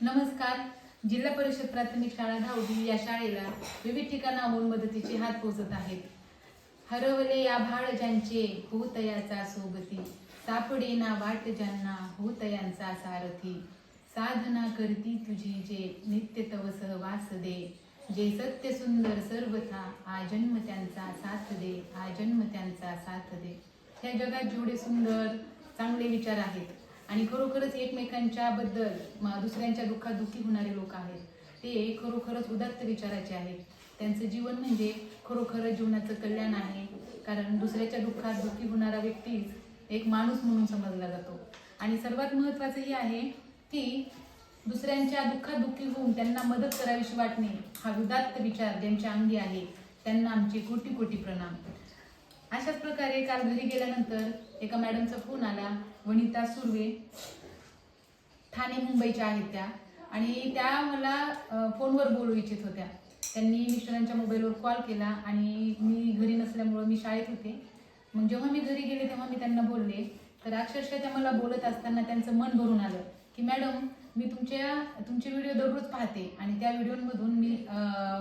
नमस्कार. जिल्हा परिषद प्राथमिक शाळा धावडी या शाळेला विविध ठिकाणाहून मदतीचे हात पोहोचत आहेत. हरवले या भाळ ज्यांचे होतयाचा सोबती, सापडेना वाट ज्यांना होतयांचा सारथी. साधना करती तुझी जे नित्य तव सहवास दे, जे सत्य सुंदर सर्वथा आजन्म त्यांचा साथ दे, आजन्म त्यांचा साथ दे. ह्या जगात जेवढे सुंदर चांगले विचार आहेत आणि खरोखरच एकमेकांच्या बद्दल दुसऱ्यांच्या दुःखात दुःखी होणारे लोक आहेत, ते खरोखरच उदात्त विचाराचे आहेत. त्यांचं जीवन म्हणजे खरोखरच जीवनाचं कल्याण आहे. कारण दुसऱ्याच्या दुःखात दुःखी होणारा व्यक्तीच एक माणूस म्हणून समजला जातो. आणि सर्वात महत्त्वाचं हे आहे की दुसऱ्यांच्या दुःखात दुःखी होऊन त्यांना मदत करावीशी वाटणे हा उदात्त विचार ज्यांच्या अंगी आहे त्यांना आमचे कोटी कोटी प्रणाम. अशाच प्रकारे काल घरी गेल्यानंतर एका मॅडमचा फोन आला. वनिता सुर्वे, ठाणे मुंबईच्या आहेत त्या, आणि त्या मला फोनवर बोलू इच्छित होत्या. त्यांनी मिस्टरांच्या मोबाईलवर कॉल केला आणि मी घरी नसल्यामुळं मी शाळेत होते. मग जेव्हा मी घरी गेले तेव्हा मी त्यांना बोलले, तर अक्षरशः त्या मला बोलत असताना त्यांचं मन भरून आलं की मॅडम, मी तुमचे व्हिडिओ दररोज पाहते आणि त्या व्हिडिओमधून मी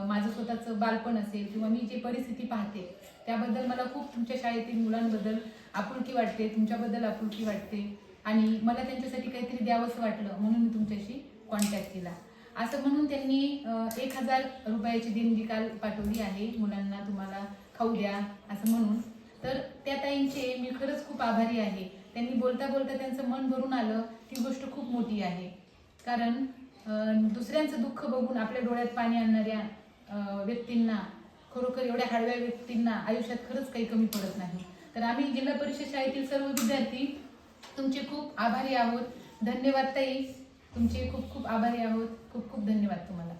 माझं स्वतःचं बालपण असेल किंवा मी जे परिस्थिती पाहते त्याबद्दल मला खूप तुमच्या शाळेतील मुलांबद्दल आपुलकी वाटते, तुमच्याबद्दल आपुलकी वाटते आणि मला त्यांच्यासाठी काहीतरी द्यावंसं वाटलं म्हणून मी तुमच्याशी कॉन्टॅक्ट केला. असं म्हणून त्यांनी 1000 रुपयाची देणगी काल पाठवली आहे मुलांना, तुम्हाला खाऊ द्या असं म्हणून. तर त्या ताईंचे मी खरंच खूप आभारी आहे. त्यांनी बोलता बोलता त्यांचं मन भरून आलं. ती गोष्ट खूप मोठी आहे. कारण दुसऱ्यांचं दुःख बघून आपल्या डोळ्यात पाणी आणणाऱ्या व्यक्तींना, खरोखर एवढ्या हळव्या व्यक्तींना आयुष्यात खरंच काही कमी पडत नाही. तर आम्ही जिल्हा परिषद शाळेतील सर्व विद्यार्थी तुमचे खूप आभारी आहोत. धन्यवाद ताई, तुमचे खूप खूप आभारी आहोत. खूप खूप धन्यवाद तुम्हाला.